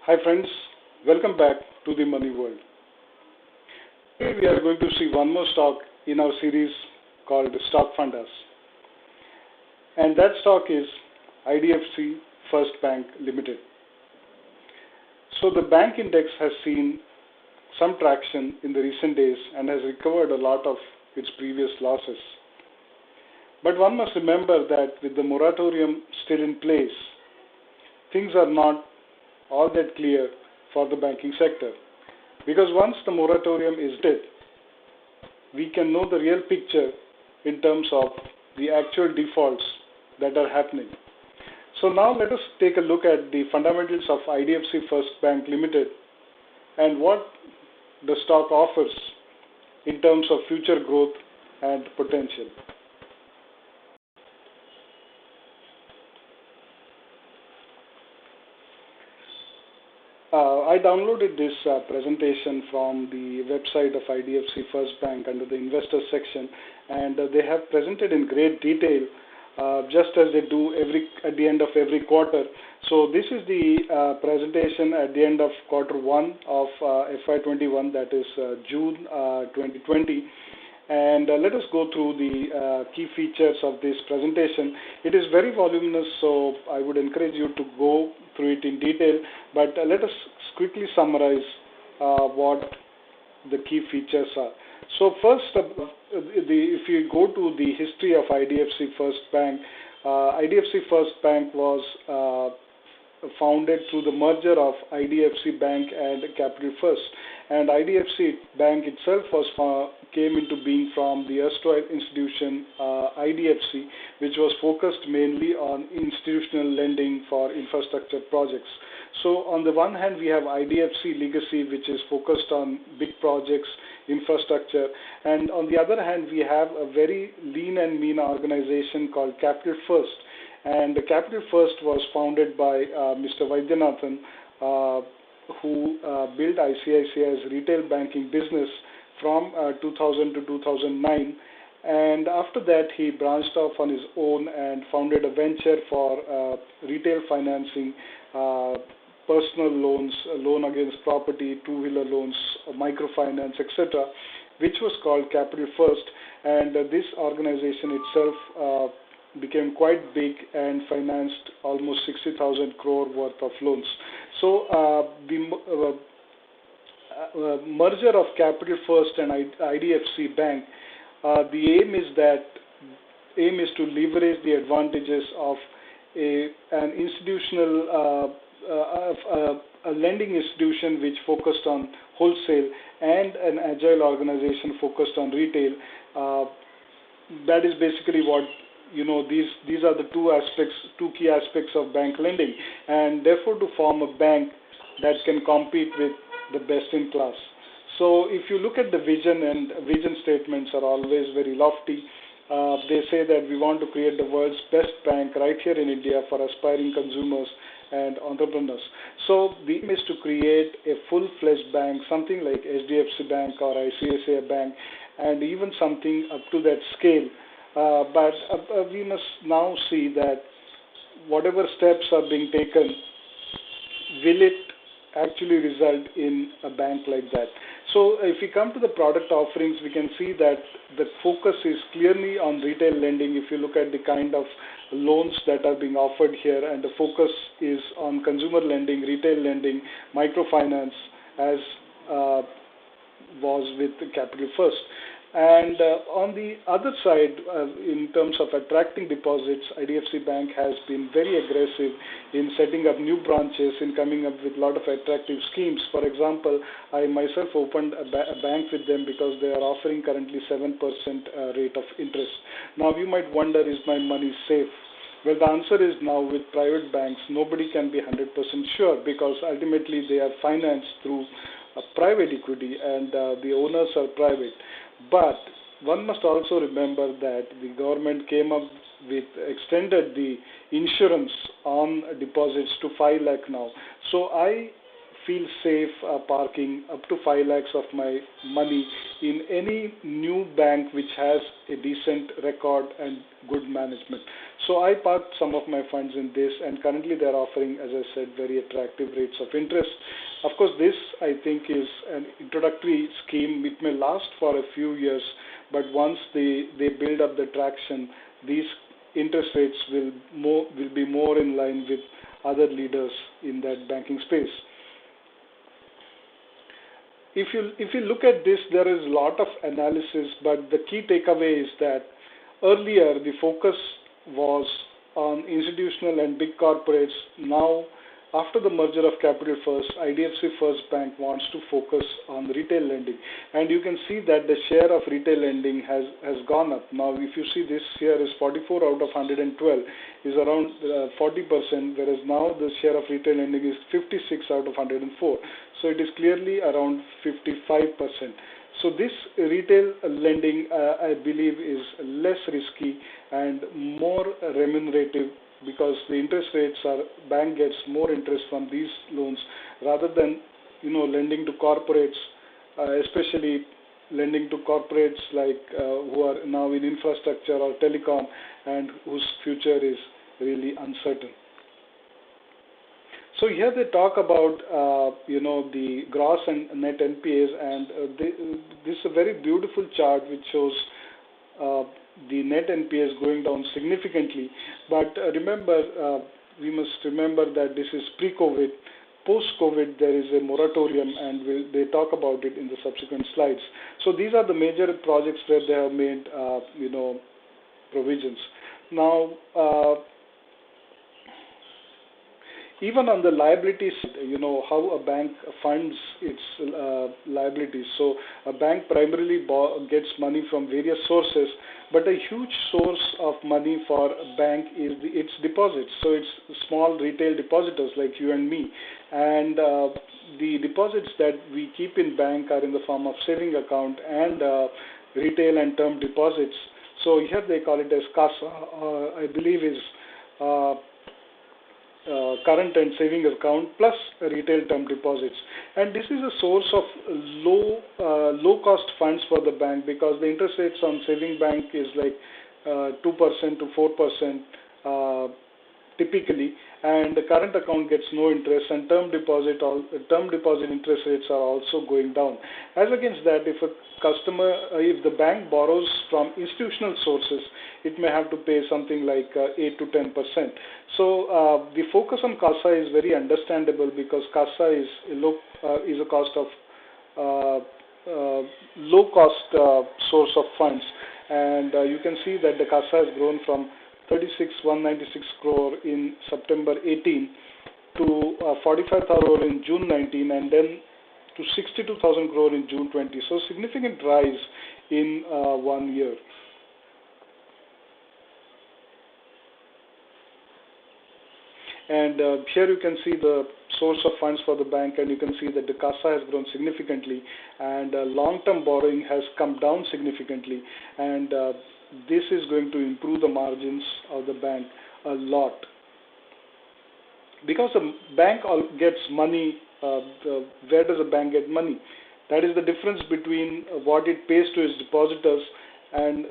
Hi friends, welcome back to the Money World. Today we are going to see one more stock in our series called Stock Funders, and that stock is IDFC First Bank Limited. So the bank index has seen some traction in the recent days and has recovered a lot of its previous losses. But one must remember that with the moratorium still in place, things are not all that clear for the banking sector. Because once the moratorium is lifted, we can know the real picture in terms of the actual defaults that are happening. So now let us take a look at the fundamentals of IDFC First Bank Limited and what the stock offers in terms of future growth and potential. I downloaded this presentation from the website of IDFC First Bank under the investor section, and they have presented in great detail, just as they do at the end of every quarter. So this is the presentation at the end of quarter one of FY21, that is June 2020. And let us go through the key features of this presentation. It is very voluminous, so I would encourage you to go through it in detail, but let us quickly summarize what the key features are. So first, if you go to the history of IDFC First Bank, IDFC First Bank was founded through the merger of IDFC Bank and Capital First. And IDFC Bank itself came into being from the erstwhile institution IDFC, which was focused mainly on institutional lending for infrastructure projects. So on the one hand, we have IDFC Legacy, which is focused on big projects, infrastructure, and on the other hand, we have a very lean and mean organization called Capital First. And the Capital First was founded by Mr. Vaidyanathan, who built ICICI's retail banking business from 2000 to 2009. And after that, he branched off on his own and founded a venture for retail financing, personal loans, loan against property, two-wheeler loans, microfinance, etc., which was called Capital First. And this organization itself became quite big and financed almost 60,000 crore worth of loans. So the merger of Capital First and IDFC Bank, the aim is to leverage the advantages of an institutional a lending institution which focused on wholesale and an agile organization focused on retail. That is basically what these are the two key aspects of bank lending, and therefore to form a bank that can compete with the best in class. So if you look at the vision, and vision statements are always very lofty. They say that we want to create the world's best bank right here in India for aspiring consumers and entrepreneurs. So the aim is to create a full-fledged bank, something like HDFC Bank or ICICI Bank, and even something up to that scale. But we must now see that whatever steps are being taken, will it actually result in a bank like that? So if we come to the product offerings, we can see that the focus is clearly on retail lending. If you look at the kind of loans that are being offered here, and the focus is on consumer lending, retail lending, microfinance, as was with Capital First. And on the other side, in terms of attracting deposits, IDFC Bank has been very aggressive in setting up new branches, in coming up with a lot of attractive schemes. For example, I myself opened a bank with them because they are offering currently 7% rate of interest. Now you might wonder, is my money safe? Well, the answer is now with private banks, nobody can be 100% sure, because ultimately they are financed through private equity and the owners are private. But one must also remember that the government came up with, extended the insurance on deposits to 5 lakh now. So I feel safe parking up to 5 lakhs of my money in any new bank which has a decent record and good management. So I parked some of my funds in this, and currently they are offering, as I said, very attractive rates of interest. Of course, this I think is an introductory scheme. It may last for a few years, but once they build up the traction, these interest rates will be more in line with other leaders in that banking space. If you look at this, there is a lot of analysis, but the key takeaway is that earlier the focus was on institutional and big corporates. Now, after the merger of Capital First, IDFC First Bank wants to focus on retail lending, and you can see that the share of retail lending has gone up. Now, if you see, this year is 44 out of 112, is around 40%, whereas now the share of retail lending is 56 out of 104. So it is clearly around 55%. So this retail lending, I believe, is less risky and more remunerative, because the interest rates bank gets more interest from these loans rather than lending to corporates, especially lending to corporates like who are now in infrastructure or telecom and whose future is really uncertain. So here they talk about the gross and net NPAs, and this is a very beautiful chart which shows the net NPAs going down significantly. But remember, we must remember that this is pre-COVID. Post-COVID, there is a moratorium, and they talk about it in the subsequent slides. So these are the major projects where they have made provisions. Now, even on the liabilities, how a bank funds its liabilities. So a bank primarily gets money from various sources, but a huge source of money for a bank is its deposits. So it's small retail depositors like you and me, and the deposits that we keep in bank are in the form of saving account and retail and term deposits. So here they call it as CASA, I believe is current and saving account plus retail term deposits, and this is a source of low cost funds for the bank, because the interest rates on saving bank is like 2% to 4% typically, and the current account gets no interest, and term deposit interest rates are also going down. As against that, if the bank borrows from institutional sources, it may have to pay something like 8 to 10%. So the focus on CASA is very understandable, because CASA is a cost of low cost source of funds, and you can see that the CASA has grown from 196 crore in September 18 to 45,000 crore in June 19, and then to 62,000 crore in June 20. So significant rise in 1 year. And here you can see the source of funds for the bank, and you can see that the CASA has grown significantly, and long-term borrowing has come down significantly, and this is going to improve the margins of the bank a lot. Because the bank gets money, where does the bank get money? That is the difference between what it pays to its depositors and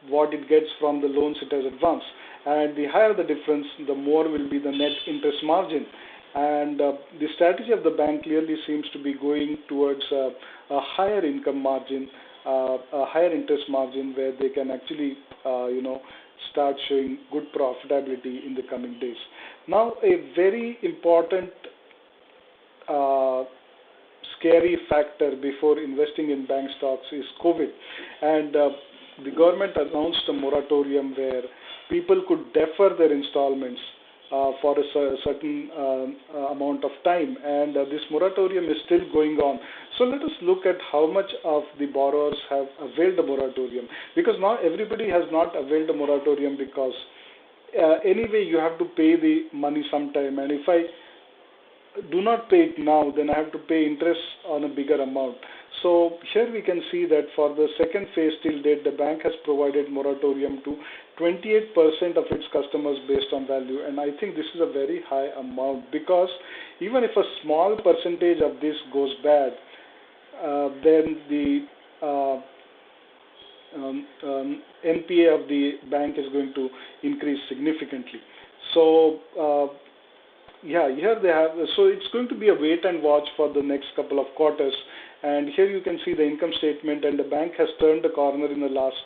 what it gets from the loans it has advanced. And the higher the difference, the more will be the net interest margin. And the strategy of the bank clearly seems to be going towards a higher income margin, a higher interest margin, where they can actually, start showing good profitability in the coming days. Now, a very important scary factor before investing in bank stocks is COVID. And the government announced a moratorium where people could defer their installments for a certain amount of time, and this moratorium is still going on. So let us look at how much of the borrowers have availed the moratorium, because not everybody has not availed the moratorium, because anyway you have to pay the money sometime, and if I do not pay it now, then I have to pay interest on a bigger amount. So here we can see that for the second phase till date, the bank has provided moratorium to 28% of its customers based on value. And I think this is a very high amount, because even if a small percentage of this goes bad, then the NPA of the bank is going to increase significantly. So yeah, here they have, so it's going to be a wait and watch for the next couple of quarters. And here you can see the income statement, and the bank has turned the corner in the last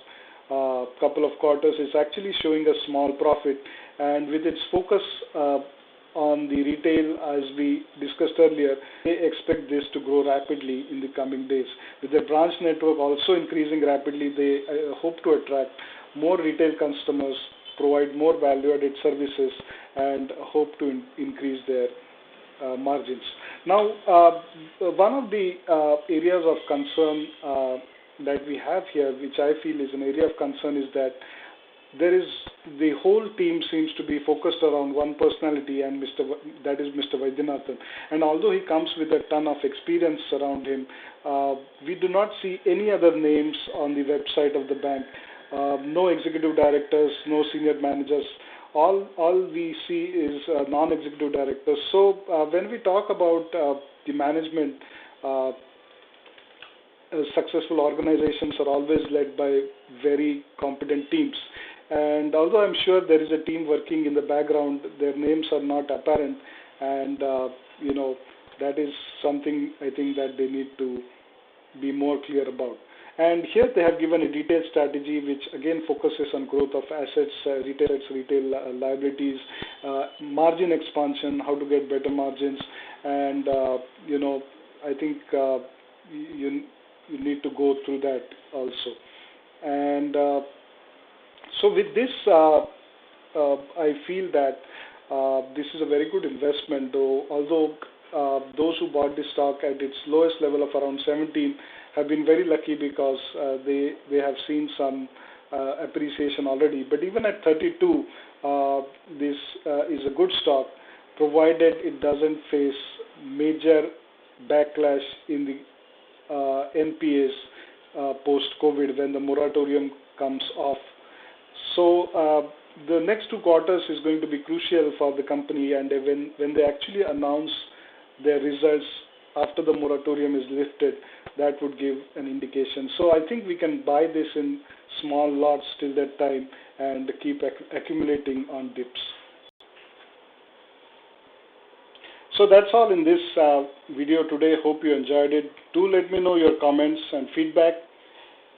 couple of quarters. It's actually showing a small profit, and with its focus on the retail, as we discussed earlier, they expect this to grow rapidly in the coming days. With their branch network also increasing rapidly, they hope to attract more retail customers, provide more value-added services, and hope to increase their margins. Now, one of the areas of concern that we have here, which I feel is an area of concern, is that the whole team seems to be focused around one personality, and that is Mr. Vaidyanathan. And although he comes with a ton of experience around him, we do not see any other names on the website of the bank. No executive directors, no senior managers. All we see is non-executive directors. So when we talk about the management, successful organizations are always led by very competent teams. And although I'm sure there is a team working in the background, their names are not apparent, and that is something I think that they need to be more clear about. And here they have given a detailed strategy which again focuses on growth of assets, retail liabilities, margin expansion, how to get better margins, and I think you need to go through that also. And so with this, I feel that this is a very good investment, although those who bought the stock at its lowest level of around 17 have been very lucky, because they have seen some appreciation already. But even at 32, this is a good stock, provided it doesn't face major backlash in the NPAs post-COVID when the moratorium comes off. So the next 2 quarters is going to be crucial for the company, and when they actually announce their results after the moratorium is lifted, that would give an indication. So I think we can buy this in small lots till that time and keep accumulating on dips. So that's all in this video today. Hope you enjoyed it. Do let me know your comments and feedback.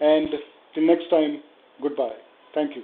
And till next time, goodbye. Thank you.